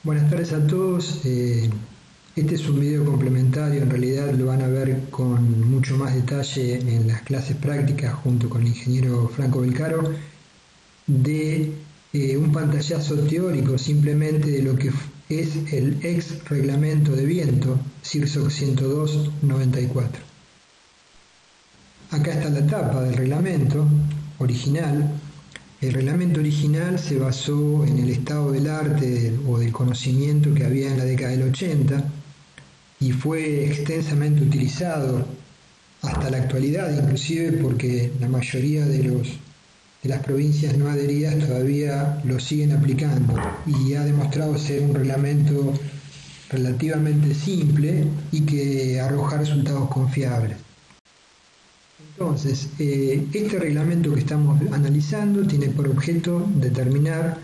Buenas tardes a todos. Este es un video complementario, en realidad lo van a ver con mucho más detalle en las clases prácticas junto con el ingeniero Franco Belcaro, de un pantallazo teórico simplemente de lo que es el ex reglamento de viento CIRSOC 102-94. Acá está la tapa del reglamento original. El reglamento original se basó en el estado del arte o del conocimiento que había en la década del 80 y fue extensamente utilizado hasta la actualidad, inclusive porque la mayoría de las provincias no adheridas todavía lo siguen aplicando, y ha demostrado ser un reglamento relativamente simple y que arroja resultados confiables. Entonces, este reglamento que estamos analizando tiene por objeto determinar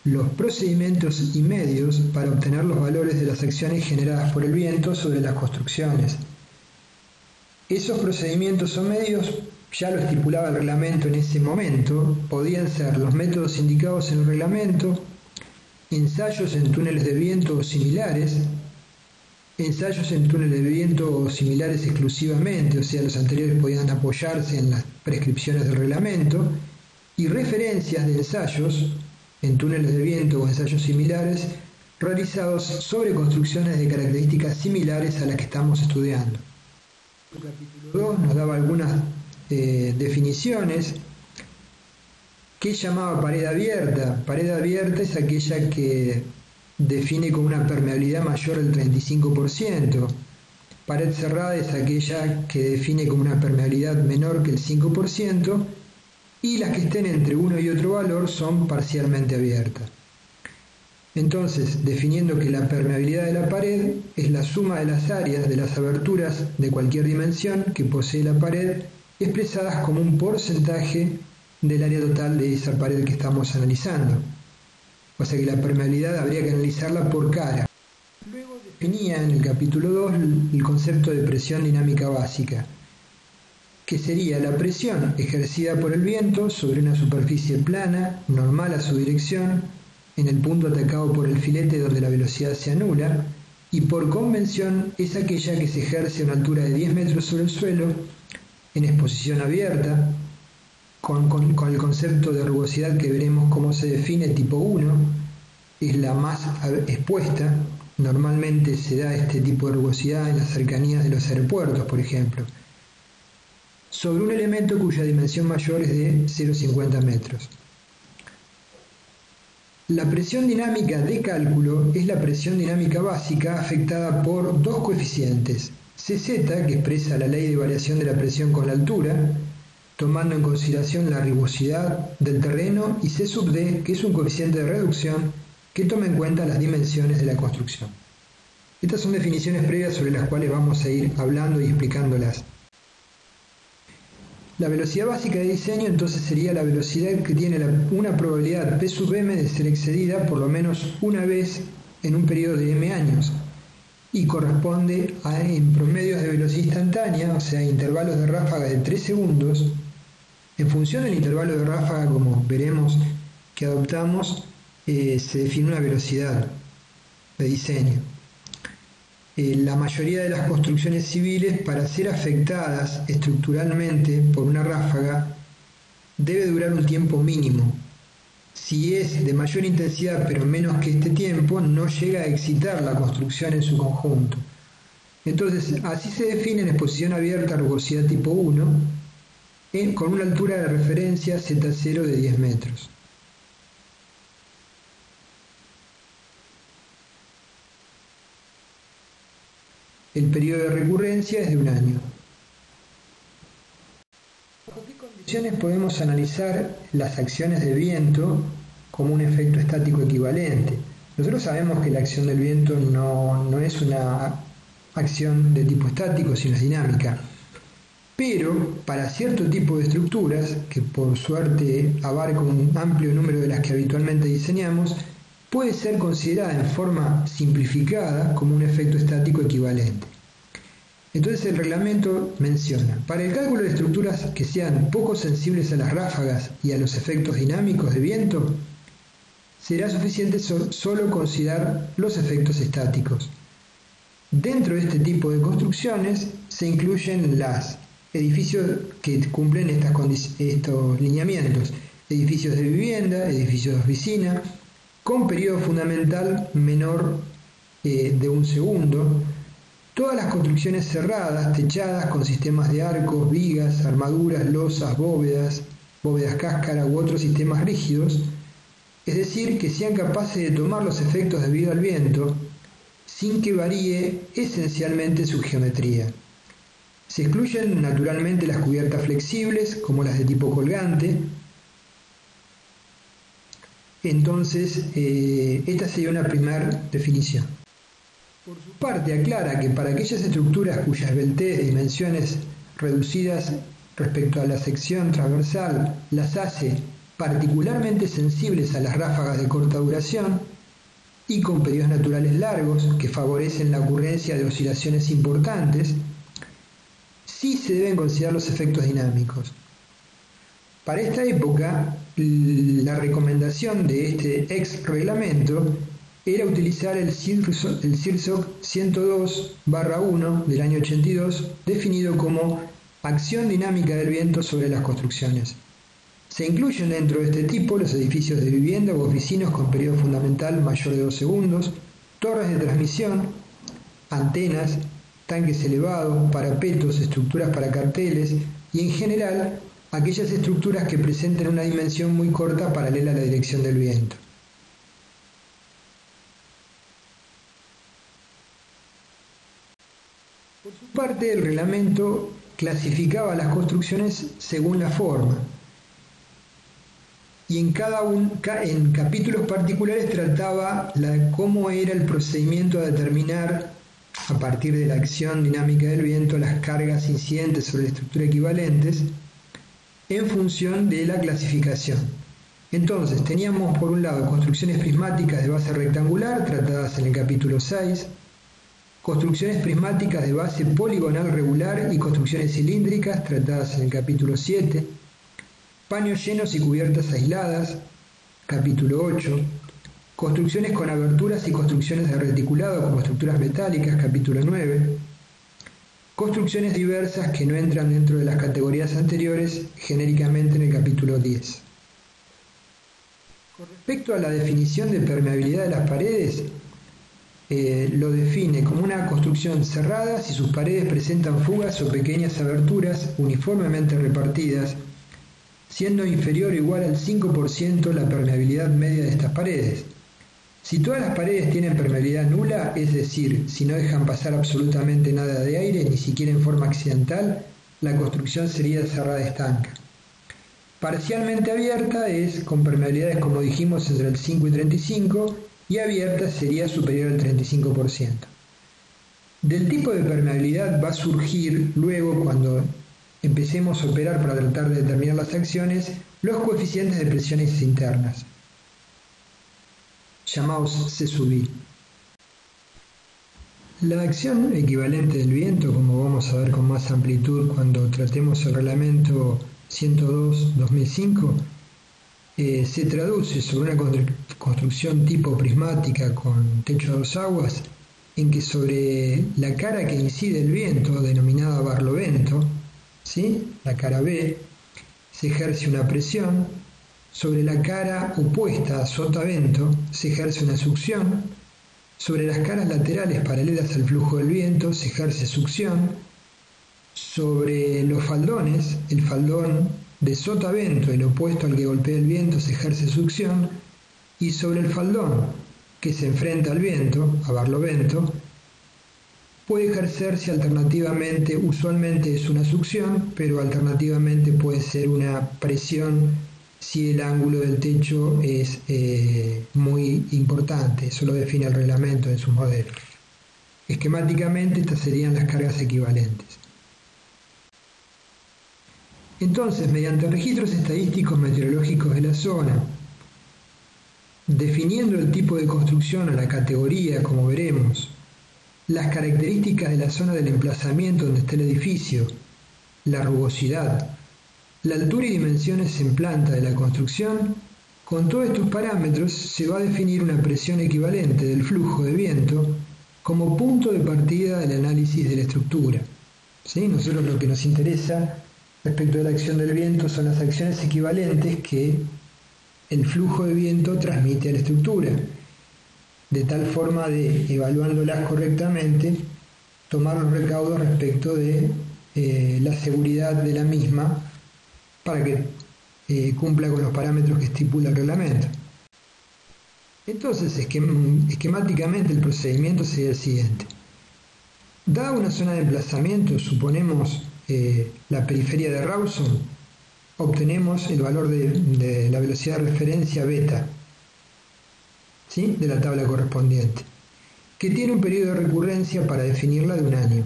los procedimientos y medios para obtener los valores de las acciones generadas por el viento sobre las construcciones. Esos procedimientos o medios, ya lo estipulaba el reglamento en ese momento, podían ser los métodos indicados en el reglamento, ensayos en túneles de viento o similares, ensayos en túneles de viento o similares exclusivamente, o sea, los anteriores podían apoyarse en las prescripciones del reglamento, y referencias de ensayos en túneles de viento o ensayos similares realizados sobre construcciones de características similares a las que estamos estudiando. El capítulo 2 nos daba algunas definiciones. ¿Qué llamaba pared abierta? Pared abierta es aquella que define con una permeabilidad mayor del 35%. Pared cerrada es aquella que define con una permeabilidad menor que el 5%, y las que estén entre uno y otro valor son parcialmente abiertas. Entonces, definiendo que la permeabilidad de la pared es la suma de las áreas de las aberturas de cualquier dimensión que posee la pared, expresadas como un porcentaje del área total de esa pared que estamos analizando. O sea que la permeabilidad habría que analizarla por cara. Luego definía en el capítulo 2 el concepto de presión dinámica básica, que sería la presión ejercida por el viento sobre una superficie plana, normal a su dirección, en el punto atacado por el filete donde la velocidad se anula, y por convención es aquella que se ejerce a una altura de 10 metros sobre el suelo, en exposición abierta, con el concepto de rugosidad que veremos cómo se define. Tipo 1 es la más expuesta. Normalmente se da este tipo de rugosidad en las cercanías de los aeropuertos, por ejemplo, sobre un elemento cuya dimensión mayor es de 0,50 metros. La presión dinámica de cálculo es la presión dinámica básica afectada por dos coeficientes: CZ, que expresa la ley de variación de la presión con la altura, tomando en consideración la rugosidad del terreno, y C sub D, que es un coeficiente de reducción que toma en cuenta las dimensiones de la construcción. Estas son definiciones previas sobre las cuales vamos a ir hablando y explicándolas. La velocidad básica de diseño entonces sería la velocidad que tiene una probabilidad P sub m de ser excedida por lo menos una vez en un periodo de m años, y corresponde en promedios de velocidad instantánea, o sea, intervalos de ráfaga de 3 segundos. En función del intervalo de ráfaga, como veremos que adoptamos, se define una velocidad de diseño. La mayoría de las construcciones civiles, para ser afectadas estructuralmente por una ráfaga, debe durar un tiempo mínimo. Si es de mayor intensidad pero menos que este tiempo, no llega a excitar la construcción en su conjunto. Entonces, así se define en exposición abierta rugosidad tipo 1, con una altura de referencia Z0 de 10 metros. El periodo de recurrencia es de un año. ¿Bajo qué condiciones podemos analizar las acciones de viento como un efecto estático equivalente? Nosotros sabemos que la acción del viento no es una acción de tipo estático, sino es dinámica. Pero para cierto tipo de estructuras, que por suerte abarca un amplio número de las que habitualmente diseñamos, puede ser considerada en forma simplificada como un efecto estático equivalente. Entonces el reglamento menciona: para el cálculo de estructuras que sean poco sensibles a las ráfagas y a los efectos dinámicos de viento, será suficiente solo considerar los efectos estáticos. Dentro de este tipo de construcciones se incluyen los edificios que cumplen estos lineamientos: edificios de vivienda, edificios de oficina, con periodo fundamental menor de 1 segundo, todas las construcciones cerradas, techadas, con sistemas de arcos, vigas, armaduras, losas, bóvedas cáscara u otros sistemas rígidos, es decir, que sean capaces de tomar los efectos debido al viento sin que varíe esencialmente su geometría. Se excluyen naturalmente las cubiertas flexibles, como las de tipo colgante. Entonces, esta sería una primera definición. Por su parte, aclara que para aquellas estructuras cuya esbeltez de dimensiones reducidas respecto a la sección transversal las hace particularmente sensibles a las ráfagas de corta duración y con periodos naturales largos que favorecen la ocurrencia de oscilaciones importantes, sí se deben considerar los efectos dinámicos. Para esta época, la recomendación de este ex reglamento era utilizar el CIRSOC 102/1 del año 82, definido como acción dinámica del viento sobre las construcciones. Se incluyen dentro de este tipo los edificios de vivienda u oficinas con periodo fundamental mayor de 2 segundos, torres de transmisión, antenas, tanques elevados, parapetos, estructuras para carteles y en general aquellas estructuras que presenten una dimensión muy corta paralela a la dirección del viento. Por su parte, el reglamento clasificaba las construcciones según la forma y en capítulos particulares trataba cómo era el procedimiento a determinar, a partir de la acción dinámica del viento, las cargas incidentes sobre la estructura equivalentes en función de la clasificación. Entonces, teníamos por un lado construcciones prismáticas de base rectangular, tratadas en el capítulo 6, construcciones prismáticas de base poligonal regular y construcciones cilíndricas, tratadas en el capítulo 7, paños llenos y cubiertas aisladas, capítulo 8, construcciones con aberturas y construcciones de reticulado como estructuras metálicas, capítulo 9, construcciones diversas que no entran dentro de las categorías anteriores, genéricamente en el capítulo 10. Con respecto a la definición de permeabilidad de las paredes, lo define como una construcción cerrada si sus paredes presentan fugas o pequeñas aberturas uniformemente repartidas, siendo inferior o igual al 5% la permeabilidad media de estas paredes. Si todas las paredes tienen permeabilidad nula, es decir, si no dejan pasar absolutamente nada de aire, ni siquiera en forma accidental, la construcción sería cerrada estanca. Parcialmente abierta es con permeabilidades, como dijimos, entre el 5 y 35, y abierta sería superior al 35%. Del tipo de permeabilidad va a surgir luego, cuando empecemos a operar para tratar de determinar las acciones, los coeficientes de presiones internas, llamados C sub I. La acción equivalente del viento, como vamos a ver con más amplitud cuando tratemos el reglamento 102/2005, se traduce sobre una construcción tipo prismática con techo a 2 aguas, en que sobre la cara que incide el viento, denominada barlovento, ¿sí?, la cara B, se ejerce una presión. Sobre la cara opuesta a sotavento se ejerce una succión. Sobre las caras laterales paralelas al flujo del viento se ejerce succión. Sobre los faldones, el faldón de sotavento, el opuesto al que golpea el viento, se ejerce succión. Y sobre el faldón que se enfrenta al viento, a barlovento, puede ejercerse alternativamente, usualmente es una succión, pero alternativamente puede ser una presión si el ángulo del techo es muy importante. Eso lo define el reglamento en sus modelos. Esquemáticamente estas serían las cargas equivalentes. Entonces, mediante registros estadísticos meteorológicos de la zona, definiendo el tipo de construcción o la categoría, como veremos, las características de la zona del emplazamiento donde está el edificio, la rugosidad, la altura y dimensiones en planta de la construcción, Con todos estos parámetros se va a definir una presión equivalente del flujo de viento como punto de partida del análisis de la estructura. ¿Sí? Nosotros lo que nos interesa respecto de la acción del viento son las acciones equivalentes que el flujo de viento transmite a la estructura, de tal forma de, evaluándolas correctamente, tomar los recaudos respecto de la seguridad de la misma para que cumpla con los parámetros que estipula el reglamento. Entonces, esquemáticamente el procedimiento sería el siguiente. Dada una zona de emplazamiento, suponemos la periferia de Rawson, obtenemos el valor de la velocidad de referencia beta, ¿sí?, de la tabla correspondiente, que tiene un periodo de recurrencia para definirla de 1 año.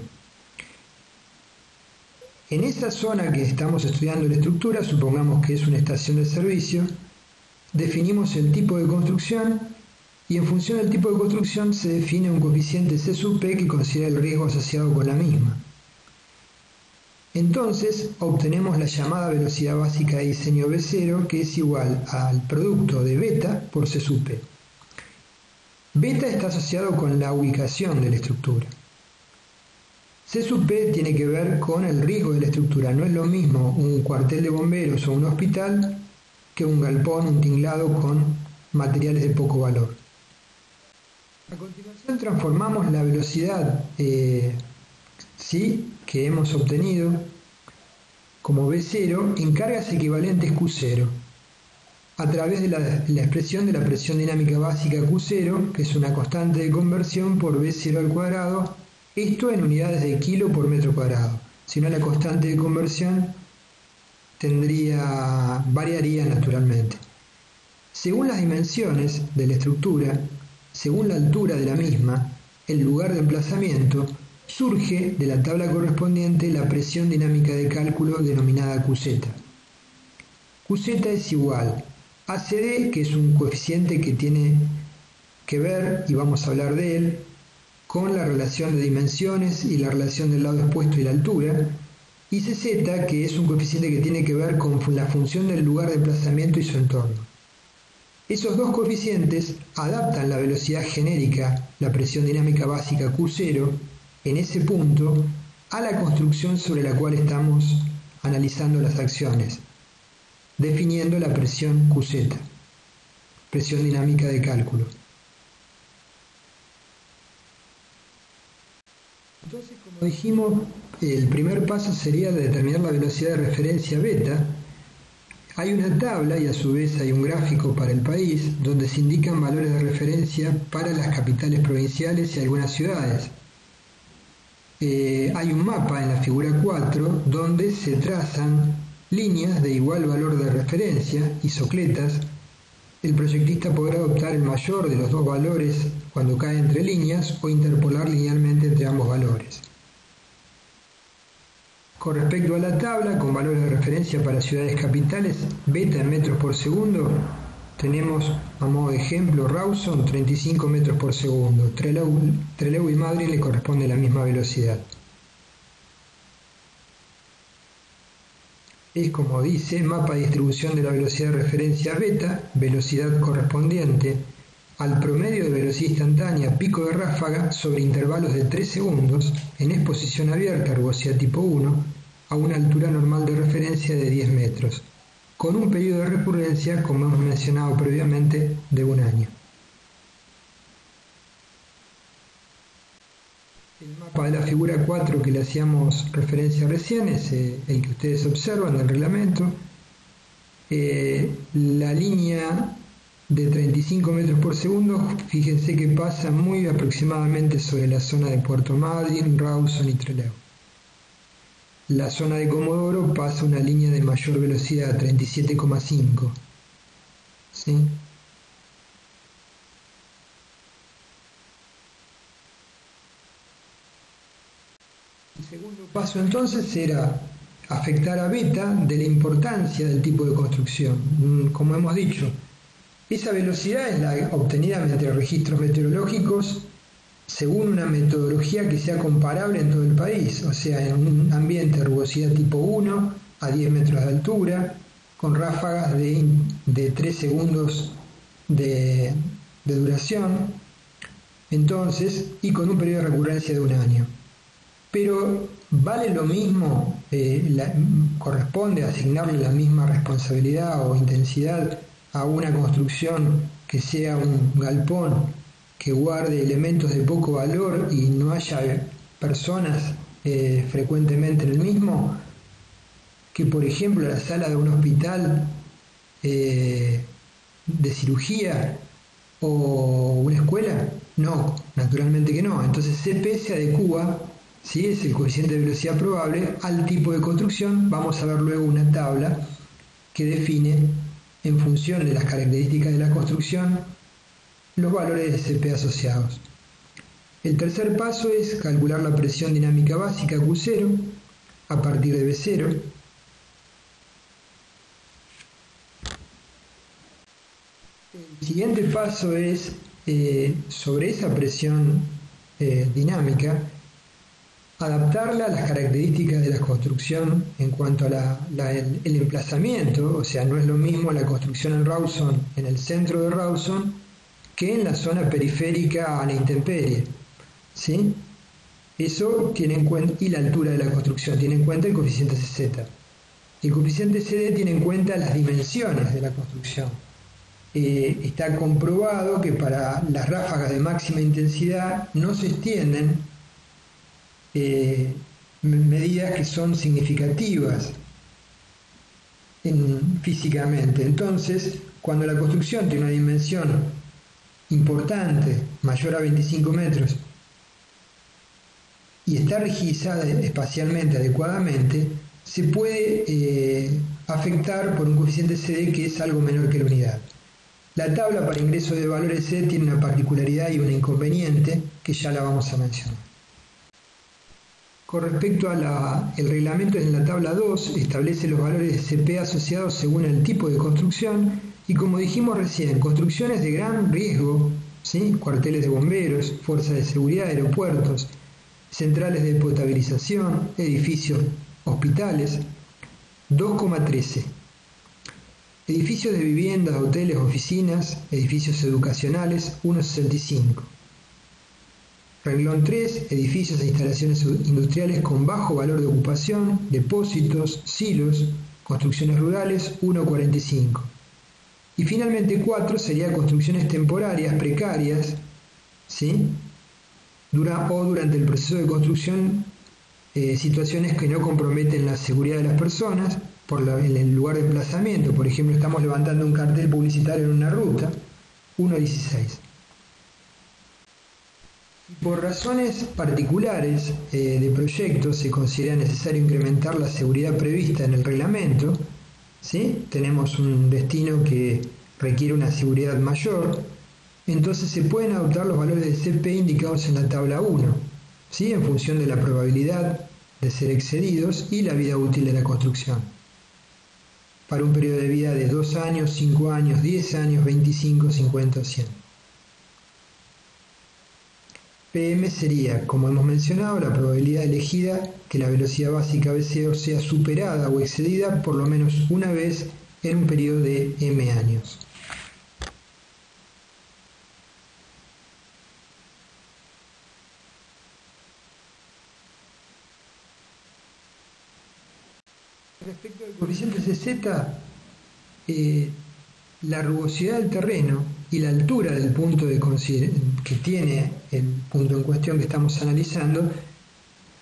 En esa zona que estamos estudiando la estructura, supongamos que es una estación de servicio, definimos el tipo de construcción y en función del tipo de construcción se define un coeficiente C sub P que considera el riesgo asociado con la misma. Entonces obtenemos la llamada velocidad básica de diseño B0, que es igual al producto de beta por C sub P. Beta está asociado con la ubicación de la estructura. C sub P tiene que ver con el riesgo de la estructura. No es lo mismo un cuartel de bomberos o un hospital que un galpón, un tinglado con materiales de poco valor. A continuación transformamos la velocidad ¿sí?, que hemos obtenido como B0 en cargas equivalentes Q0 a través de la expresión de la presión dinámica básica Q0, que es una constante de conversión por B0 al cuadrado, esto en unidades de kilo por metro cuadrado. Si no, la constante de conversión variaría naturalmente. Según las dimensiones de la estructura, según la altura de la misma, el lugar de emplazamiento, surge de la tabla correspondiente la presión dinámica de cálculo denominada QZ. QZ es igual a CD, que es un coeficiente que tiene que ver, y vamos a hablar de él, con la relación de dimensiones y la relación del lado expuesto y la altura, y CZ, que es un coeficiente que tiene que ver con la función del lugar de emplazamiento y su entorno. Esos dos coeficientes adaptan la velocidad genérica, la presión dinámica básica Q0, en ese punto, a la construcción sobre la cual estamos analizando las acciones, definiendo la presión QZ, presión dinámica de cálculo. Entonces, como dijimos, el primer paso sería determinar la velocidad de referencia beta. Hay una tabla y a su vez hay un gráfico para el país donde se indican valores de referencia para las capitales provinciales y algunas ciudades. Hay un mapa en la figura 4 donde se trazan líneas de igual valor de referencia, isocletas. El proyectista podrá adoptar el mayor de los dos valores cuando cae entre líneas o interpolar linealmente entre ambos valores. Con respecto a la tabla, con valores de referencia para ciudades capitales, beta en metros por segundo, tenemos a modo de ejemplo Rawson 35 metros por segundo, Trelew y Madrid le corresponde la misma velocidad. Es como dice, mapa de distribución de la velocidad de referencia beta, velocidad correspondiente al promedio de velocidad instantánea pico de ráfaga sobre intervalos de 3 segundos en exposición abierta, rugosidad tipo 1, a una altura normal de referencia de 10 metros, con un periodo de recurrencia, como hemos mencionado previamente, de 1 año. El mapa de la figura 4 que le hacíamos referencia recién es el que ustedes observan del reglamento. La línea de 35 metros por segundo, fíjense que pasa muy aproximadamente sobre la zona de Puerto Madryn, Rawson y Trelew. La zona de Comodoro pasa una línea de mayor velocidad, 37,5. ¿Sí? El segundo paso entonces era afectar a beta de la importancia del tipo de construcción. Como hemos dicho, esa velocidad es la obtenida mediante registros meteorológicos según una metodología que sea comparable en todo el país, o sea, en un ambiente de rugosidad tipo 1 a 10 metros de altura, con ráfagas de 3 segundos de duración, entonces, y con un periodo de recurrencia de 1 año. Pero ¿vale lo mismo, corresponde asignarle la misma responsabilidad o intensidad a una construcción que sea un galpón que guarde elementos de poco valor y no haya personas frecuentemente en el mismo, que por ejemplo la sala de un hospital de cirugía o una escuela? No, naturalmente que no. Entonces CP se adecúa, si es el coeficiente de velocidad probable, al tipo de construcción. Vamos a ver luego una tabla que define, en función de las características de la construcción, los valores de CP asociados. El tercer paso es calcular la presión dinámica básica Q0 a partir de B0. El siguiente paso es, sobre esa presión dinámica, adaptarla a las características de la construcción en cuanto a el emplazamiento. O sea, no es lo mismo la construcción en Rawson, en el centro de Rawson, que en la zona periférica a la intemperie, ¿sí? Eso tiene en cuenta, y la altura de la construcción, tiene en cuenta el coeficiente CZ. El coeficiente CD tiene en cuenta las dimensiones de la construcción. Está comprobado que para las ráfagas de máxima intensidad no se extienden medidas que son significativas físicamente. Entonces, cuando la construcción tiene una dimensión importante, mayor a 25 metros, y está rigidizada espacialmente adecuadamente, se puede afectar por un coeficiente CD que es algo menor que la unidad. La tabla para ingreso de valores C tiene una particularidad y un inconveniente que ya la vamos a mencionar. Con respecto al reglamento, en la tabla 2 establece los valores de CP asociados según el tipo de construcción y, como dijimos recién, construcciones de gran riesgo, ¿sí? Cuarteles de bomberos, fuerzas de seguridad, aeropuertos, centrales de potabilización, edificios, hospitales, 2,13. Edificios de viviendas, hoteles, oficinas, edificios educacionales, 1,65. Renglón 3, edificios e instalaciones industriales con bajo valor de ocupación, depósitos, silos, construcciones rurales, 1,45. Y finalmente 4 sería construcciones temporarias, precarias, ¿sí? Durante el proceso de construcción, situaciones que no comprometen la seguridad de las personas en el lugar de emplazamiento. Por ejemplo, estamos levantando un cartel publicitario en una ruta, 1,16. Por razones particulares de proyecto se considera necesario incrementar la seguridad prevista en el reglamento, ¿sí? Tenemos un destino que requiere una seguridad mayor, entonces se pueden adoptar los valores de CP indicados en la tabla 1, ¿sí? En función de la probabilidad de ser excedidos y la vida útil de la construcción, para un periodo de vida de 2 años, 5 años, 10 años, 25, 50 o 100. PM sería, como hemos mencionado, la probabilidad elegida que la velocidad básica BCO sea superada o excedida por lo menos una vez en un periodo de M años. Respecto al coeficiente CZ, la rugosidad del terreno y la altura del punto que tiene el punto en cuestión que estamos analizando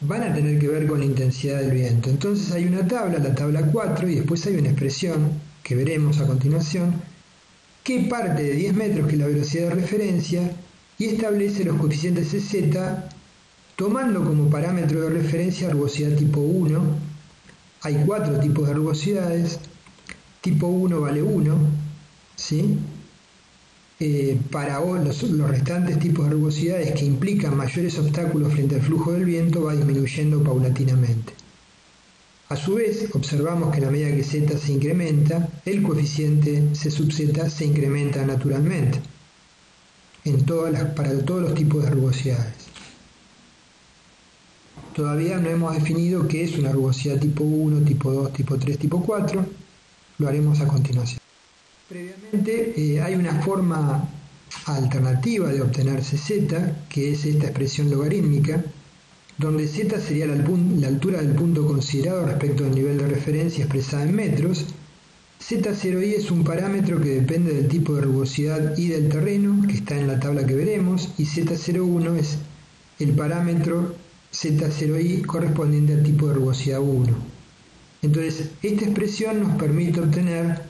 van a tener que ver con la intensidad del viento. Entonces hay una tabla, la tabla 4, y después hay una expresión que veremos a continuación, que parte de 10 metros, que es la velocidad de referencia, y establece los coeficientes CZ tomando como parámetro de referencia rugosidad tipo 1. Hay 4 tipos de rugosidades. Tipo 1 vale 1, ¿sí? Para los restantes tipos de rugosidades que implican mayores obstáculos frente al flujo del viento va disminuyendo paulatinamente. A su vez, observamos que a la medida que Z se incrementa, el coeficiente C sub Z se incrementa naturalmente para todos los tipos de rugosidades. Todavía no hemos definido qué es una rugosidad tipo 1, tipo 2, tipo 3, tipo 4. Lo haremos a continuación. Previamente hay una forma alternativa de obtener CZ, que es esta expresión logarítmica, donde Z sería la altura del punto considerado respecto del nivel de referencia expresada en metros. Z0i es un parámetro que depende del tipo de rugosidad y del terreno, que está en la tabla que veremos, y Z01 es el parámetro Z0i correspondiente al tipo de rugosidad 1. Entonces, esta expresión nos permite obtener,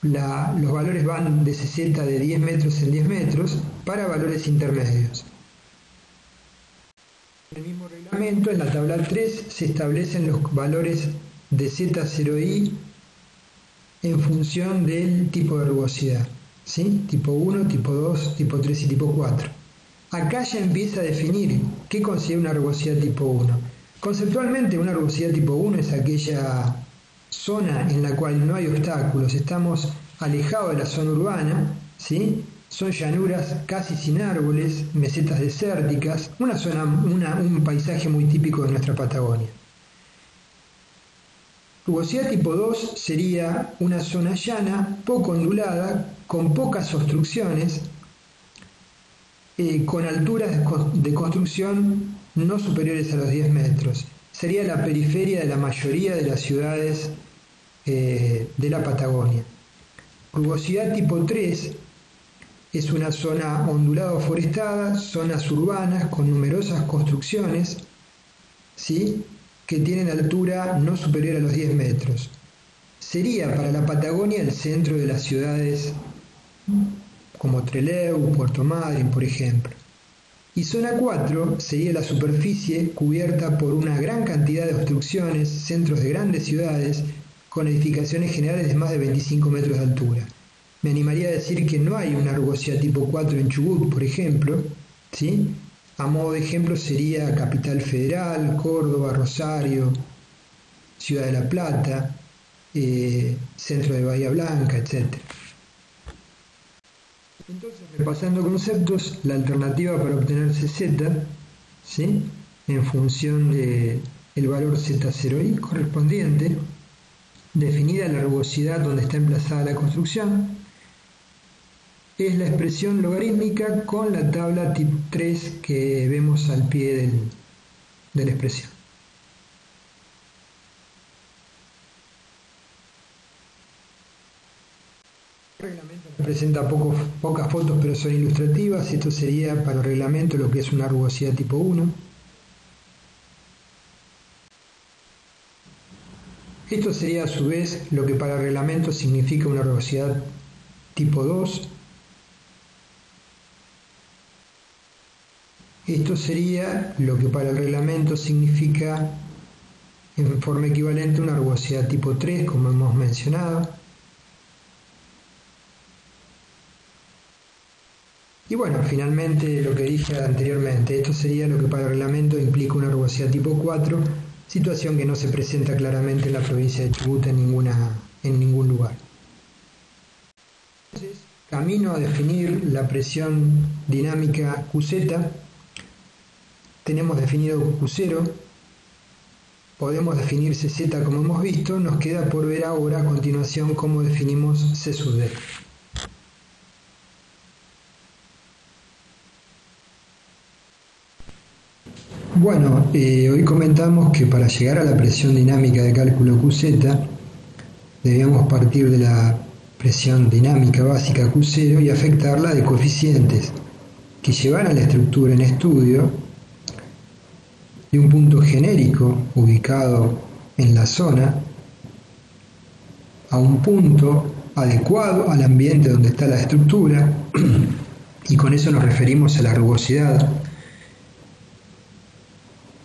los valores van de CZ de 10 metros en 10 metros para valores intermedios. En el mismo reglamento, en la tabla 3, se establecen los valores de Z0i en función del tipo de rugosidad, ¿sí? Tipo 1, tipo 2, tipo 3 y tipo 4. Acá ya empieza a definir qué considera una rugosidad tipo 1. Conceptualmente, una rugosidad tipo 1 es aquella zona en la cual no hay obstáculos, estamos alejados de la zona urbana, ¿sí? Son llanuras casi sin árboles, mesetas desérticas, un paisaje muy típico de nuestra Patagonia. Rugosidad tipo 2 sería una zona llana, poco ondulada, con pocas obstrucciones, con alturas de construcción no superiores a los 10 metros. Sería la periferia de la mayoría de las ciudades de la Patagonia. Rugosidad tipo 3 es una zona ondulada o forestada, zonas urbanas con numerosas construcciones, ¿sí?, que tienen altura no superior a los 10 metros. Sería para la Patagonia el centro de las ciudades como Trelew, Puerto Madryn, por ejemplo. Y zona 4 sería la superficie cubierta por una gran cantidad de obstrucciones, centros de grandes ciudades, con edificaciones generales de más de 25 metros de altura. Me animaría a decir que no hay una rugosidad tipo 4 en Chubut, por ejemplo, ¿sí? A modo de ejemplo sería Capital Federal, Córdoba, Rosario, Ciudad de la Plata, centro de Bahía Blanca, etc. Entonces, repasando conceptos, la alternativa para obtener CZ, ¿sí?, en función del valor Z0i correspondiente, definida la rugosidad donde está emplazada la construcción, es la expresión logarítmica con la tabla tipo 3 que vemos al pie de la expresión. El reglamento presenta pocas fotos, pero son ilustrativas. Esto sería para el reglamento lo que es una rugosidad tipo 1. Esto sería a su vez lo que para el reglamento significa una rugosidad tipo 2. Esto sería lo que para el reglamento significa en forma equivalente una rugosidad tipo 3, como hemos mencionado. Y bueno, finalmente lo que dije anteriormente, esto sería lo que para el reglamento implica una rugosidad tipo 4, situación que no se presenta claramente en la provincia de Chubut en ningún lugar. Entonces, camino a definir la presión dinámica QZ. Tenemos definido Q0, podemos definir CZ como hemos visto, nos queda por ver ahora a continuación cómo definimos C sub D. Bueno, hoy comentamos que para llegar a la presión dinámica de cálculo QZ debíamos partir de la presión dinámica básica Q0 y afectarla de coeficientes que llevan a la estructura en estudio de un punto genérico ubicado en la zona a un punto adecuado al ambiente donde está la estructura, y con eso nos referimos a la rugosidad,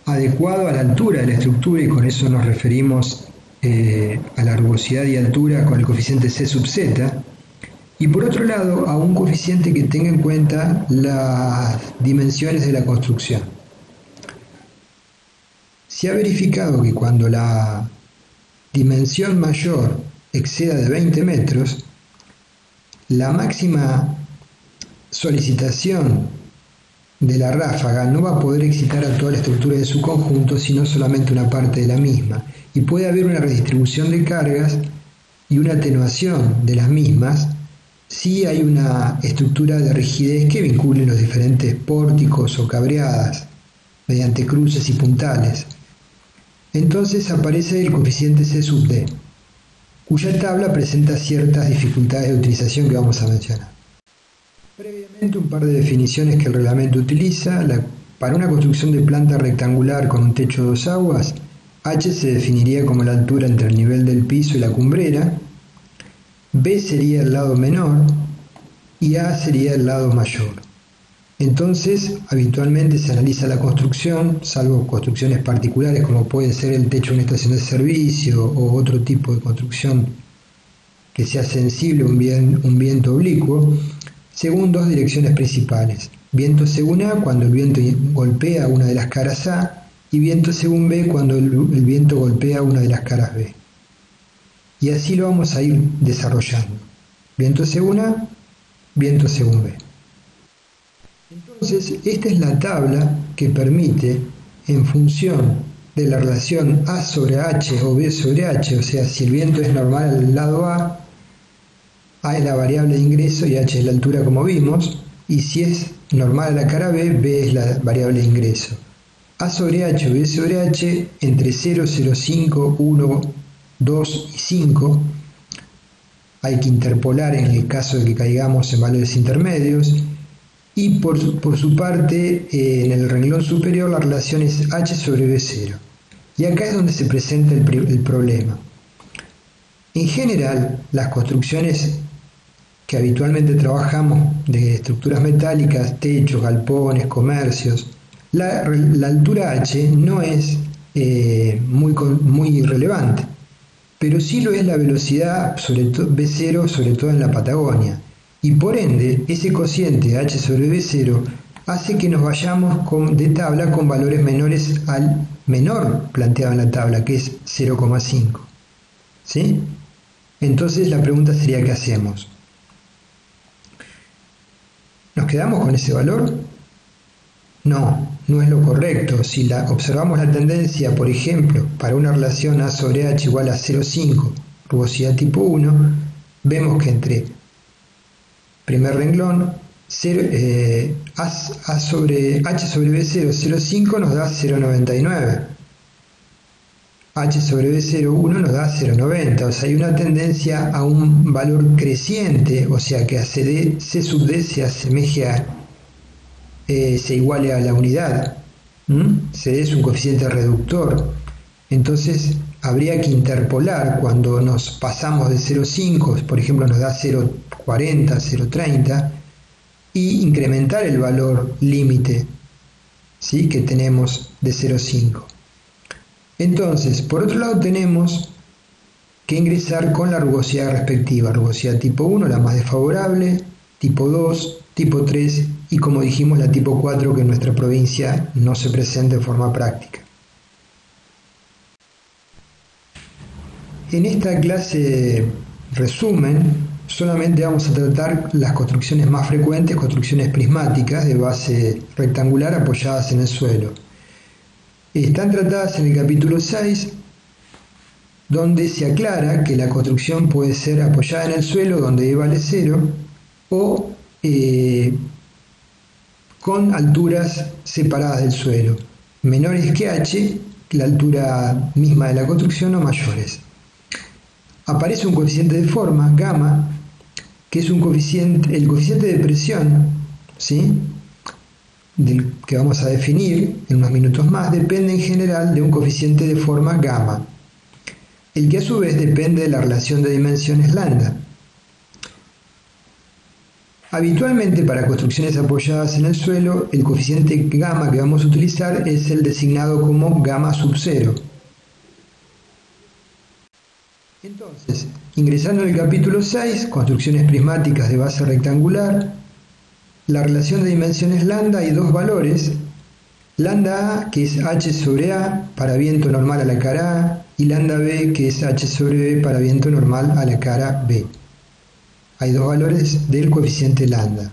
adecuado a la altura de la estructura, y con eso nos referimos a la rugosidad y altura con el coeficiente C sub Z, y por otro lado a un coeficiente que tenga en cuenta las dimensiones de la construcción. Se ha verificado que cuando la dimensión mayor exceda de 20 metros, la máxima solicitación de la ráfaga no va a poder excitar a toda la estructura de su conjunto, sino solamente una parte de la misma, y puede haber una redistribución de cargas y una atenuación de las mismas, sí hay una estructura de rigidez que vincule los diferentes pórticos o cabreadas mediante cruces y puntales. Entonces aparece el coeficiente C sub D, cuya tabla presenta ciertas dificultades de utilización que vamos a mencionar. Previamente, un par de definiciones que el reglamento utiliza. Para una construcción de planta rectangular con un techo de 2 aguas, H se definiría como la altura entre el nivel del piso y la cumbrera, B sería el lado menor y A sería el lado mayor. Entonces, habitualmente se analiza la construcción, salvo construcciones particulares como puede ser el techo de una estación de servicio o otro tipo de construcción que sea sensible a un viento oblicuo, según dos direcciones principales: viento según A cuando el viento golpea una de las caras A y viento según B cuando el viento golpea una de las caras B. Y así lo vamos a ir desarrollando: viento según A, viento según B. Entonces, esta es la tabla que permite, en función de la relación A sobre H o B sobre H, o sea, si el viento es normal al lado A es la variable de ingreso y H es la altura como vimos, y si es normal a la cara B, B es la variable de ingreso. A sobre H o B sobre H entre 0, 0,5, 1, 2 y 5. Hay que interpolar en el caso de que caigamos en valores intermedios. Y por su parte, en el renglón superior la relación es H sobre B0. Y acá es donde se presenta el problema. En general, las construcciones que habitualmente trabajamos de estructuras metálicas, techos, galpones, comercios, la altura H no es muy relevante, pero sí lo es la velocidad B0, sobre todo en la Patagonia. Y por ende, ese cociente H sobre B0 hace que nos vayamos de tabla con valores menores al menor planteado en la tabla, que es 0,5. ¿Sí? Entonces la pregunta sería: ¿qué hacemos? ¿Nos quedamos con ese valor? No es lo correcto. Si observamos la tendencia, por ejemplo, para una relación A sobre H igual a 0,5, rugosidad tipo 1, vemos que entre primer renglón, H sobre B0, 0,5 nos da 0,99. H sobre B0, 1 nos da 0,90. O sea, hay una tendencia a un valor creciente, o sea que a C sub D se asemeje se iguale a la unidad. CD es un coeficiente reductor. Entonces, habría que interpolar cuando nos pasamos de 0,5, por ejemplo nos da 0,40, 0,30, y incrementar el valor límite, ¿sí?, que tenemos de 0,5. Entonces, por otro lado tenemos que ingresar con la rugosidad respectiva: rugosidad tipo 1, la más desfavorable, tipo 2, tipo 3 y, como dijimos, la tipo 4, que en nuestra provincia no se presenta en forma práctica. En esta clase resumen solamente vamos a tratar las construcciones más frecuentes, construcciones prismáticas de base rectangular apoyadas en el suelo. Están tratadas en el capítulo 6, donde se aclara que la construcción puede ser apoyada en el suelo, donde E vale 0, o con alturas separadas del suelo, menores que H, la altura misma de la construcción, o mayores. Aparece un coeficiente de forma, gamma, que es el coeficiente de presión, ¿sí?, del que vamos a definir en unos minutos más, depende en general de un coeficiente de forma gamma, el que a su vez depende de la relación de dimensiones lambda. Habitualmente, para construcciones apoyadas en el suelo, el coeficiente gamma que vamos a utilizar es el designado como gamma sub 0. Entonces, ingresando en el capítulo 6, construcciones prismáticas de base rectangular, la relación de dimensiones lambda, hay dos valores: lambda A, que es H sobre A para viento normal a la cara A, y lambda B, que es H sobre B para viento normal a la cara B. Hay dos valores del coeficiente lambda.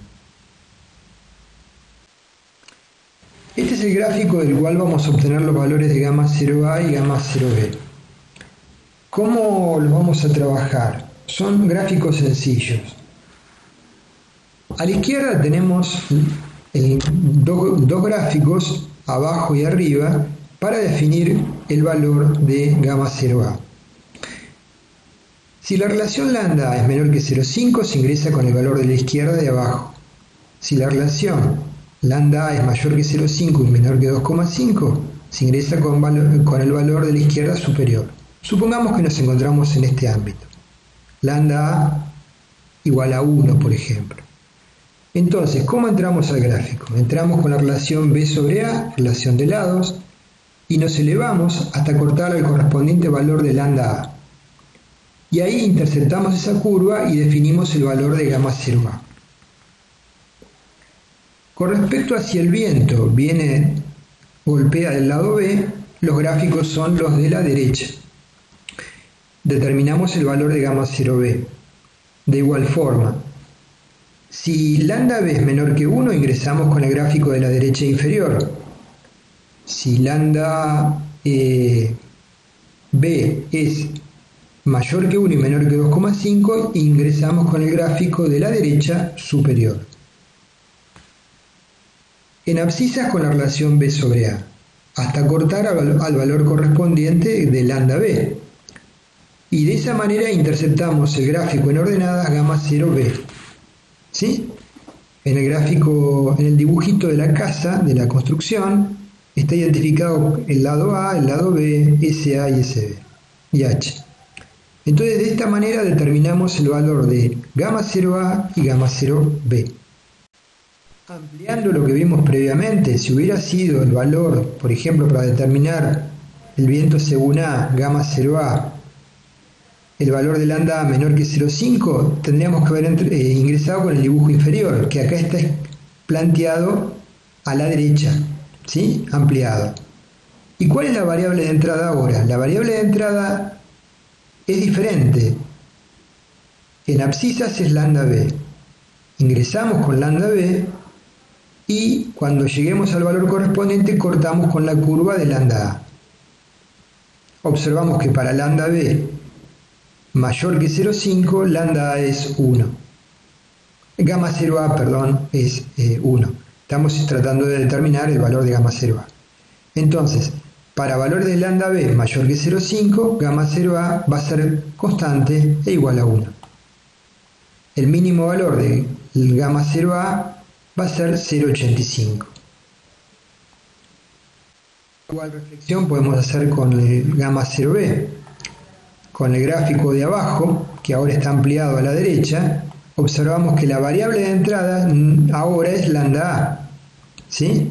Este es el gráfico del cual vamos a obtener los valores de gamma 0A y gamma 0B. ¿Cómo los vamos a trabajar? son gráficos sencillos. A la izquierda tenemos dos gráficos, abajo y arriba, para definir el valor de gamma 0A. Si la relación lambda A es menor que 0,5, se ingresa con el valor de la izquierda de abajo. Si la relación lambda A es mayor que 0,5 y menor que 2,5, se ingresa con el valor de la izquierda superior. Supongamos que nos encontramos en este ámbito. Lambda A igual a 1, por ejemplo. Entonces, ¿cómo entramos al gráfico? Entramos con la relación B sobre A, relación de lados, y nos elevamos hasta cortar al correspondiente valor de lambda A. Y ahí interceptamos esa curva y definimos el valor de gamma 0A. Con respecto a si el viento golpea del lado B, los gráficos son los de la derecha. Determinamos el valor de gamma 0B. De igual forma, si lambda B es menor que 1, ingresamos con el gráfico de la derecha inferior. Si lambda B es mayor que 1 y menor que 2,5, ingresamos con el gráfico de la derecha superior. En abscisas con la relación B sobre A, hasta cortar al valor correspondiente de lambda B. Y de esa manera interceptamos el gráfico en ordenadas gamma 0B. ¿Sí? En el gráfico, en el dibujito de la casa, de la construcción, está identificado el lado A, el lado B, SA y SB y H. Entonces, de esta manera determinamos el valor de gamma 0A y gamma 0B. Ampliando lo que vimos previamente, si hubiera sido el valor, por ejemplo, para determinar el viento según A, gamma 0A, el valor de lambda A menor que 0,5, tendríamos que haber ingresado con el dibujo inferior, que acá está planteado a la derecha, ¿sí? Ampliado. ¿Y cuál es la variable de entrada ahora? La variable de entrada es diferente. En abscisas es lambda B. Ingresamos con lambda B y cuando lleguemos al valor correspondiente cortamos con la curva de lambda A. Observamos que para lambda B mayor que 0,5, lambda A es 1. Gamma 0A, perdón, es 1. Estamos tratando de determinar el valor de gamma 0A. Entonces, para valor de lambda B mayor que 0,5, gamma 0A va a ser constante e igual a 1. El mínimo valor de gamma 0A va a ser 0,85. Igual reflexión podemos hacer con el gamma 0B. Con el gráfico de abajo, que ahora está ampliado a la derecha, observamos que la variable de entrada ahora es lambda A. ¿Sí?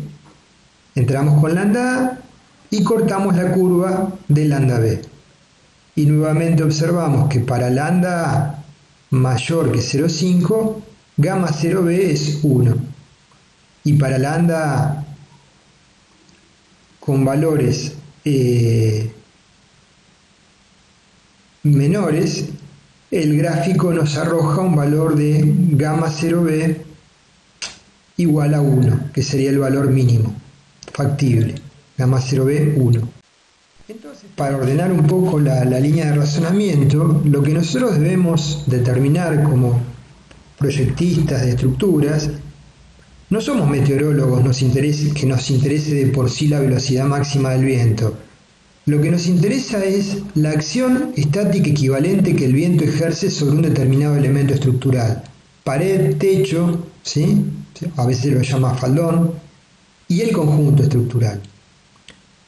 Entramos con lambda A y cortamos la curva de lambda B. Y nuevamente observamos que para lambda A mayor que 0,5, gamma 0B es 1. Y para lambda A con valores menores, el gráfico nos arroja un valor de gamma 0B igual a 1, que sería el valor mínimo factible, gamma 0B 1. Entonces, para ordenar un poco la línea de razonamiento, lo que nosotros debemos determinar como proyectistas de estructuras, no somos meteorólogos que nos interese de por sí la velocidad máxima del viento. Lo que nos interesa es la acción estática equivalente que el viento ejerce sobre un determinado elemento estructural. Pared, techo, ¿sí? A veces lo llama faldón, y el conjunto estructural.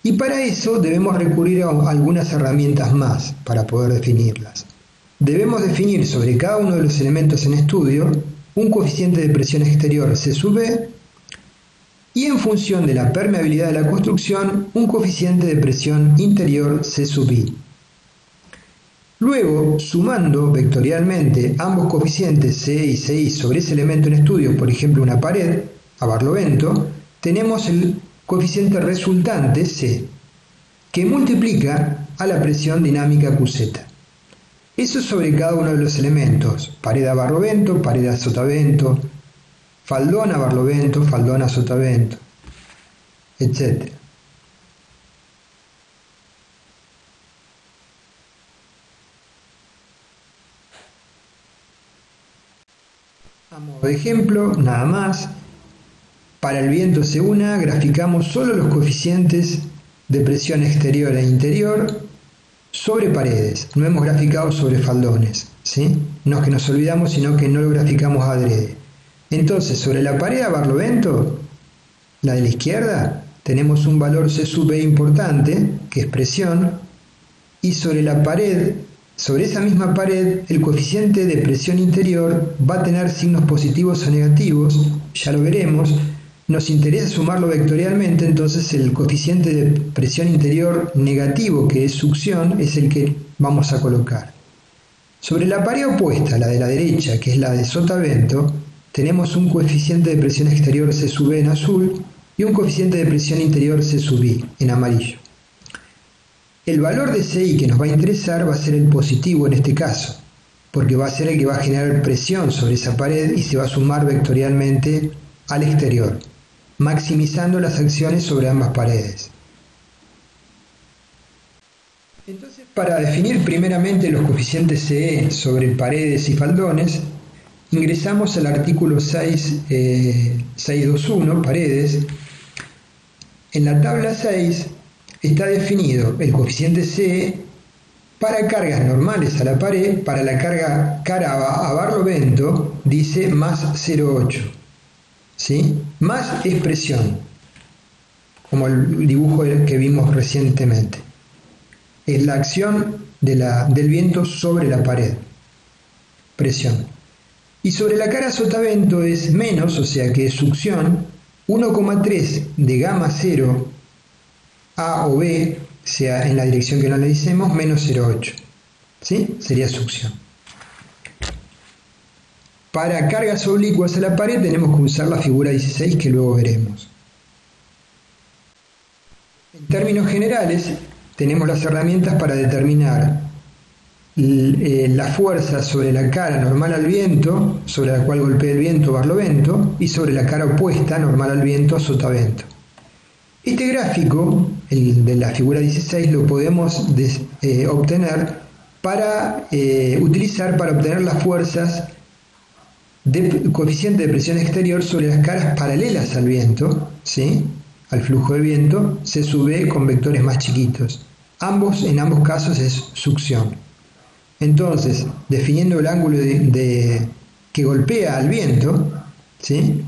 Y para eso debemos recurrir a algunas herramientas más para poder definirlas. Debemos definir sobre cada uno de los elementos en estudio un coeficiente de presión exterior C sub B y en función de la permeabilidad de la construcción, un coeficiente de presión interior C sub I. Luego, sumando vectorialmente ambos coeficientes C y CI sobre ese elemento en estudio, por ejemplo una pared, a barlovento, tenemos el coeficiente resultante C, que multiplica a la presión dinámica QZ. Eso sobre cada uno de los elementos, pared a barlovento, pared a sotavento, faldón a barlovento, faldón a sotavento, etc. A modo de ejemplo, nada más, para el viento C1 graficamos solo los coeficientes de presión exterior e interior sobre paredes, no hemos graficado sobre faldones, ¿sí? No es que nos olvidamos, sino que no lo graficamos adrede. Entonces, sobre la pared a barlovento, la de la izquierda, tenemos un valor C sub B importante, que es presión, y sobre la pared, sobre esa misma pared, el coeficiente de presión interior va a tener signos positivos o negativos, ya lo veremos. Nos interesa sumarlo vectorialmente, entonces el coeficiente de presión interior negativo, que es succión, es el que vamos a colocar. Sobre la pared opuesta, la de la derecha, que es la de sotavento, tenemos un coeficiente de presión exterior C sub B en azul y un coeficiente de presión interior C sub I en amarillo. El valor de CI que nos va a interesar va a ser el positivo en este caso, porque va a ser el que va a generar presión sobre esa pared y se va a sumar vectorialmente al exterior, maximizando las acciones sobre ambas paredes. Entonces, para definir primeramente los coeficientes CE sobre paredes y faldones, ingresamos al artículo 621, paredes. En la tabla 6 está definido el coeficiente CE para cargas normales a la pared. Para la carga cara a barlovento dice más 0,8. ¿Sí? Más es presión, como el dibujo que vimos recientemente. Es la acción del viento sobre la pared, presión. Y sobre la cara sotavento es menos, o sea que es succión, 1,3 de gamma 0, A o B, sea en la dirección que lo analicemos, menos 0,8. ¿Sí? Sería succión. Para cargas oblicuas a la pared tenemos que usar la figura 16 que luego veremos. En términos generales, tenemos las herramientas para determinar la fuerza sobre la cara normal al viento, sobre la cual golpea el viento barlovento, y sobre la cara opuesta normal al viento sotavento. Este gráfico, el de la figura 16, lo podemos obtener utilizar para obtener las fuerzas de coeficiente de presión exterior sobre las caras paralelas al viento, ¿sí? Al flujo de viento, se sube con vectores más chiquitos. En ambos casos es succión. Entonces, definiendo el ángulo que golpea al viento, ¿sí?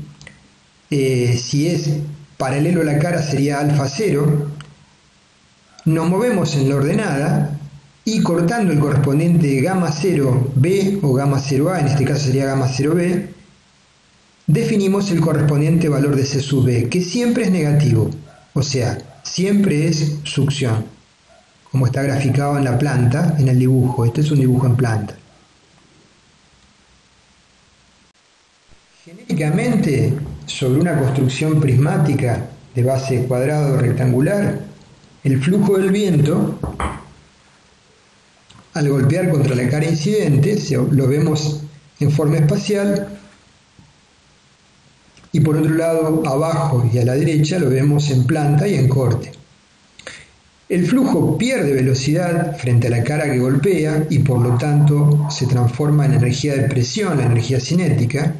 Si es paralelo a la cara sería alfa 0, nos movemos en la ordenada y cortando el correspondiente gamma 0b o gamma 0a, en este caso sería gamma 0b, definimos el correspondiente valor de C sub B, que siempre es negativo, o sea, siempre es succión, como está graficado en la planta, en el dibujo. Este es un dibujo en planta. Genéricamente, sobre una construcción prismática de base cuadrada o rectangular, el flujo del viento, al golpear contra la cara incidente, lo vemos en forma espacial, y por otro lado, abajo y a la derecha, lo vemos en planta y en corte. El flujo pierde velocidad frente a la cara que golpea y por lo tanto se transforma en energía de presión, la energía cinética,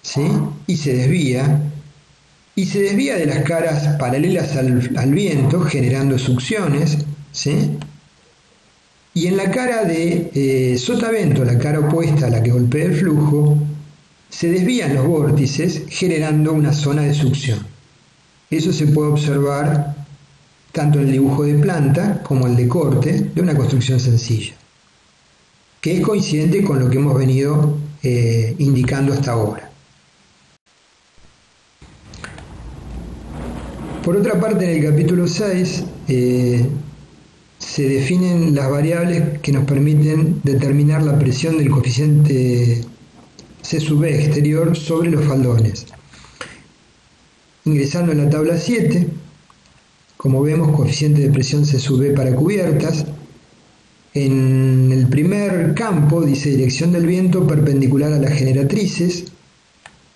¿sí? Y se desvía de las caras paralelas al viento, generando succiones, ¿sí? Y en la cara de sotavento, la cara opuesta a la que golpea el flujo, se desvían los vórtices generando una zona de succión. Eso se puede observar tanto en el dibujo de planta como el de corte de una construcción sencilla, que es coincidente con lo que hemos venido indicando hasta ahora. Por otra parte, en el capítulo 6 se definen las variables que nos permiten determinar la presión del coeficiente C sub B exterior sobre los faldones. Ingresando en la tabla 7, como vemos, coeficiente de presión C sub B para cubiertas. En el primer campo dice dirección del viento perpendicular a las generatrices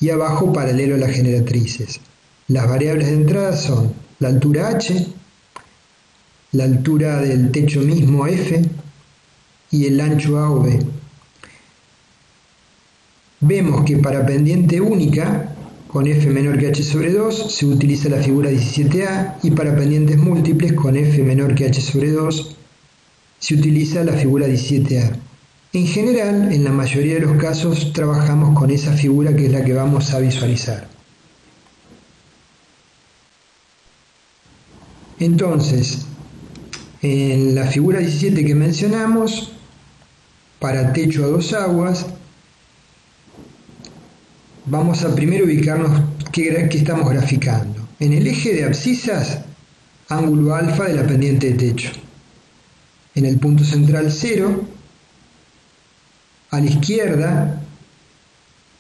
y abajo paralelo a las generatrices. Las variables de entrada son la altura H, la altura del techo mismo F y el ancho A o B. Vemos que para pendiente única, con F menor que H sobre 2, se utiliza la figura 17A, y para pendientes múltiples, con F menor que H sobre 2, se utiliza la figura 17A. En general, en la mayoría de los casos, trabajamos con esa figura que es la que vamos a visualizar. Entonces, en la figura 17 que mencionamos, para techo a 2 aguas, vamos a primero ubicarnos qué estamos graficando. En el eje de abscisas, ángulo alfa de la pendiente de techo. En el punto central 0, a la izquierda,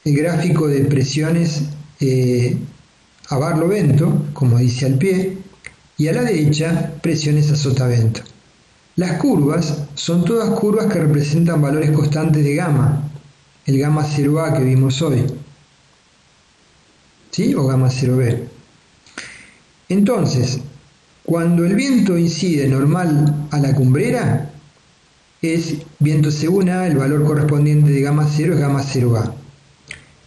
el gráfico de presiones a barlovento, como dice al pie, y a la derecha, presiones a sotavento. Las curvas son todas curvas que representan valores constantes de gamma, el gamma 0A que vimos hoy, ¿sí? O gamma 0B. Entonces, cuando el viento incide normal a la cumbrera, es viento según A, el valor correspondiente de gamma 0 es gamma 0A.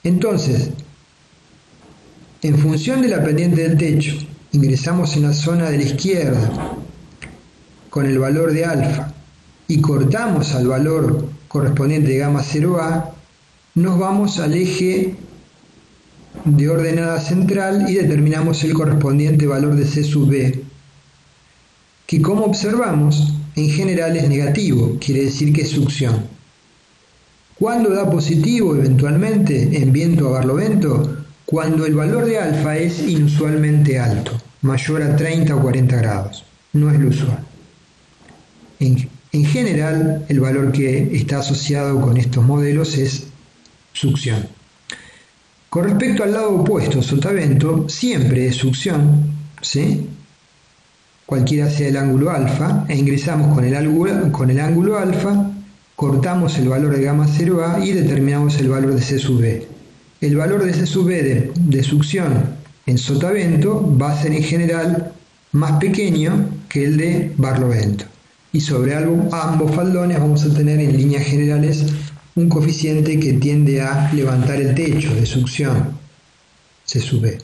Entonces, en función de la pendiente del techo, ingresamos en la zona de la izquierda con el valor de alfa y cortamos al valor correspondiente de gamma 0A, nos vamos al eje de ordenada central y determinamos el correspondiente valor de C sub B, que como observamos, en general es negativo, quiere decir que es succión. ¿Cuándo da positivo eventualmente en viento a barlovento? Cuando el valor de alfa es inusualmente alto, mayor a 30 o 40 grados, no es lo usual. En general, el valor que está asociado con estos modelos es succión. Con respecto al lado opuesto, sotavento, siempre es succión, ¿sí? Cualquiera sea el ángulo alfa, e ingresamos con el ángulo alfa, cortamos el valor de gamma 0A y determinamos el valor de C sub B. El valor de C sub B de succión en sotavento va a ser en general más pequeño que el de barlovento. Y sobre ambos faldones vamos a tener en líneas generales un coeficiente que tiende a levantar el techo de succión, C sub B.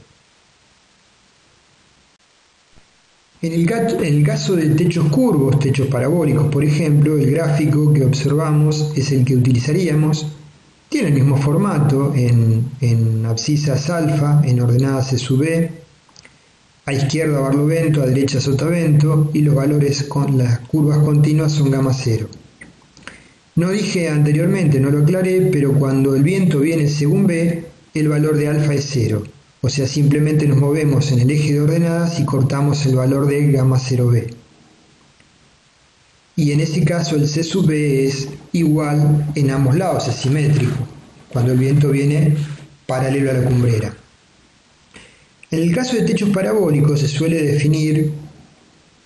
En el caso de techos curvos, techos parabólicos, por ejemplo, el gráfico que observamos es el que utilizaríamos. Tiene el mismo formato en abscisas alfa, en ordenada C sub B, a izquierda barlovento, a derecha sotavento, y los valores con las curvas continuas son gamma 0. No dije anteriormente, no lo aclaré, pero cuando el viento viene según B, el valor de alfa es 0. O sea, simplemente nos movemos en el eje de ordenadas y cortamos el valor de gamma 0B. Y en ese caso el C sub B es igual en ambos lados, es simétrico, cuando el viento viene paralelo a la cumbrera. En el caso de techos parabólicos se suele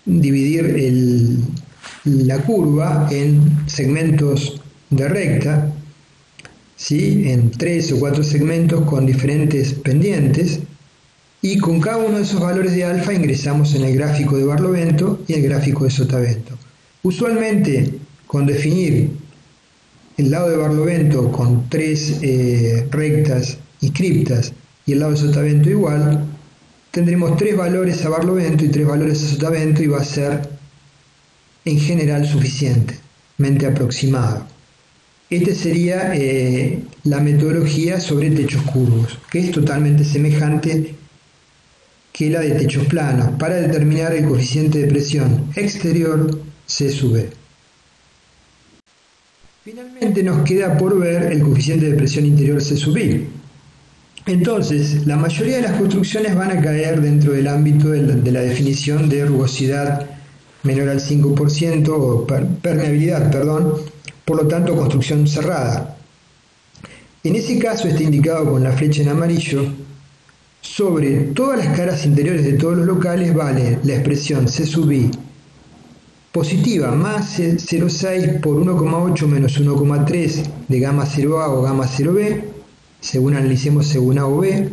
dividir la curva en segmentos de recta, ¿sí? En 3 o 4 segmentos con diferentes pendientes, y con cada uno de esos valores de alfa ingresamos en el gráfico de barlovento y el gráfico de sotavento. Usualmente, con definir el lado de barlovento con 3 rectas inscriptas y el lado de sotavento igual, tendremos 3 valores a barlovento y 3 valores a sotavento, y va a ser en general suficientemente aproximado. Esta sería la metodología sobre techos curvos, que es totalmente semejante que la de techos planos, para determinar el coeficiente de presión exterior C sub B. Finalmente nos queda por ver el coeficiente de presión interior C sub B. Entonces, la mayoría de las construcciones van a caer dentro del ámbito de la definición de rugosidad menor al 5%, o permeabilidad, por lo tanto construcción cerrada. En ese caso está indicado con la flecha en amarillo. Sobre todas las caras interiores de todos los locales vale la expresión C sub I positiva más 0,6 por 1,8 menos 1,3 de gamma 0A o gamma 0B, según analicemos según A o B,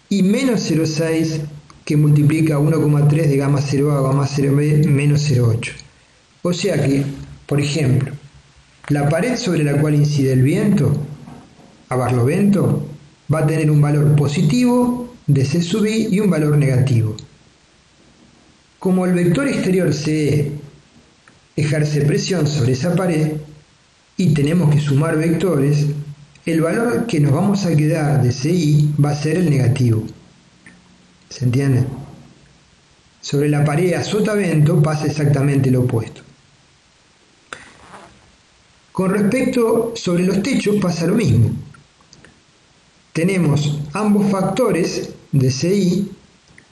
y menos 0,6 que multiplica 1,3 de gamma 0A o gamma 0B menos 0,8. O sea que, por ejemplo, la pared sobre la cual incide el viento a barlovento va a tener un valor positivo de C sub I y un valor negativo. Como el vector exterior CE ejerce presión sobre esa pared y tenemos que sumar vectores, el valor que nos vamos a quedar de CI va a ser el negativo. ¿Se entiende? Sobre la pared a sotavento pasa exactamente lo opuesto. Con respecto sobre los techos pasa lo mismo. Tenemos ambos factores de CI,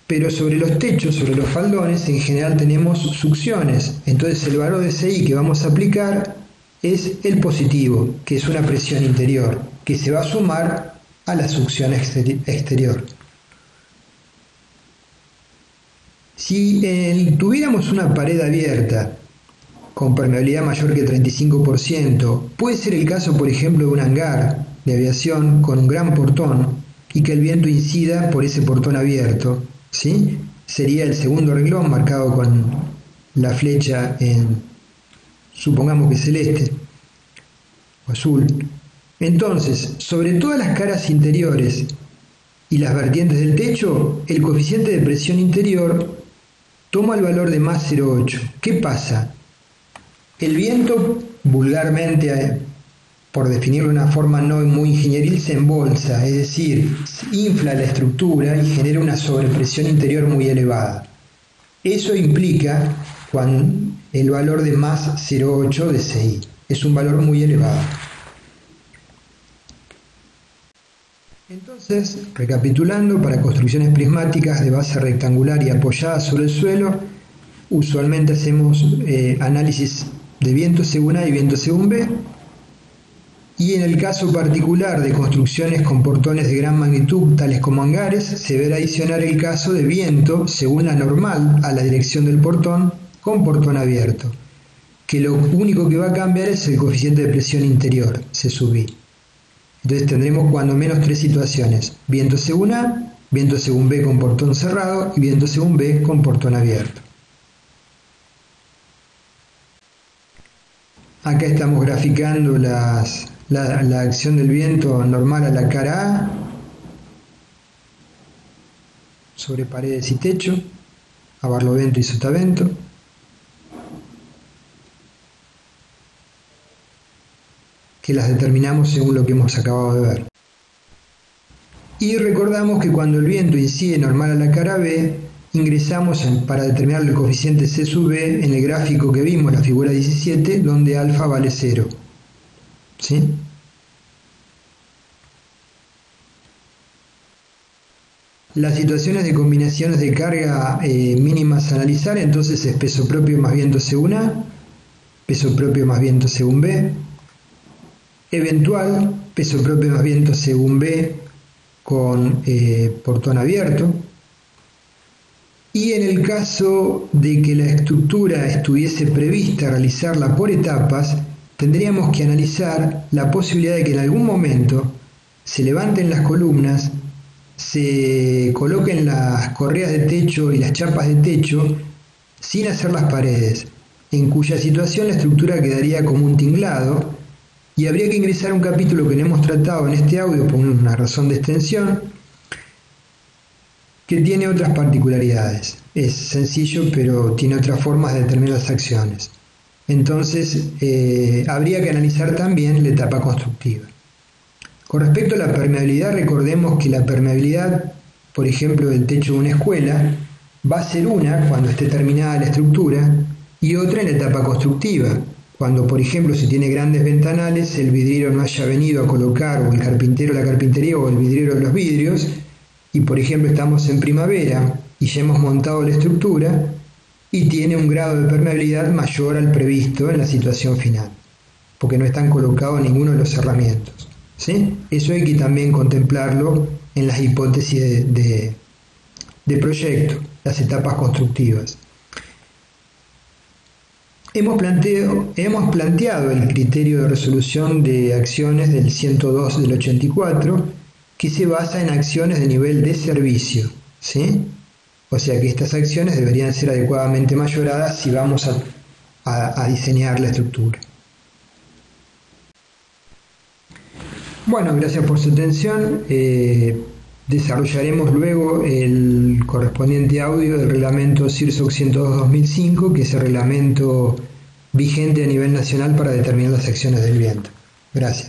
pero sobre los techos, sobre los faldones, en general tenemos succiones. Entonces el valor de CI que vamos a aplicar es el positivo, que es una presión interior, que se va a sumar a la succión exterior. Si tuviéramos una pared abierta con permeabilidad mayor que 35%, puede ser el caso, por ejemplo, de un hangar de aviación con un gran portón y que el viento incida por ese portón abierto, ¿sí? Sería el segundo renglón marcado con la flecha en, supongamos que celeste o azul. Entonces, sobre todas las caras interiores y las vertientes del techo, el coeficiente de presión interior toma el valor de más 0,8. ¿Qué pasa? El viento, vulgarmente, por definirlo de una forma no muy ingenieril, se embolsa, es decir, infla la estructura y genera una sobrepresión interior muy elevada. Eso implica el valor de más 0,8 de CI. Es un valor muy elevado. Entonces, recapitulando, para construcciones prismáticas de base rectangular y apoyadas sobre el suelo, usualmente hacemos análisis de viento según A y viento según B, y en el caso particular de construcciones con portones de gran magnitud, tales como hangares, se verá adicionar el caso de viento según la normal a la dirección del portón con portón abierto, que lo único que va a cambiar es el coeficiente de presión interior, C sub I. Entonces tendremos cuando menos tres situaciones: viento según A, viento según B con portón cerrado y viento según B con portón abierto. Acá estamos graficando la acción del viento normal a la cara A sobre paredes y techo, a barlovento y sotavento. Que las determinamos según lo que hemos acabado de ver. Y recordamos que cuando el viento incide normal a la cara B, ingresamos para determinar el coeficiente C sub B en el gráfico que vimos, la figura 17, donde alfa vale 0. ¿Sí? Las situaciones de combinaciones de carga mínimas a analizar, entonces es peso propio más viento según A, peso propio más viento según B, eventual, peso propio más viento según B con portón abierto, y en el caso de que la estructura estuviese prevista realizarla por etapas, tendríamos que analizar la posibilidad de que en algún momento se levanten las columnas, se coloquen las correas de techo y las chapas de techo sin hacer las paredes, en cuya situación la estructura quedaría como un tinglado. Y habría que ingresar un capítulo que no hemos tratado en este audio por una razón de extensión, que tiene otras particularidades. Es sencillo, pero tiene otras formas de determinar las acciones. Entonces, habría que analizar también la etapa constructiva. Con respecto a la permeabilidad, recordemos que la permeabilidad, por ejemplo, del techo de una escuela, va a ser una cuando esté terminada la estructura y otra en la etapa constructiva. Cuando, por ejemplo, se tiene grandes ventanales, el vidriero no haya venido a colocar, o el carpintero, la carpintería, o el vidriero de los vidrios, y por ejemplo estamos en primavera y ya hemos montado la estructura y tiene un grado de permeabilidad mayor al previsto en la situación final, porque no están colocados ninguno de los cerramientos. ¿Sí? Eso hay que también contemplarlo en las hipótesis de proyecto, las etapas constructivas. Hemos planteado el criterio de resolución de acciones del 102 del 84, que se basa en acciones de nivel de servicio, ¿sí? O sea que estas acciones deberían ser adecuadamente mayoradas si vamos a diseñar la estructura. Bueno, gracias por su atención. Desarrollaremos luego el correspondiente audio del reglamento CIRSOC 102-2005, que es el reglamento vigente a nivel nacional para determinar las secciones del viento. Gracias.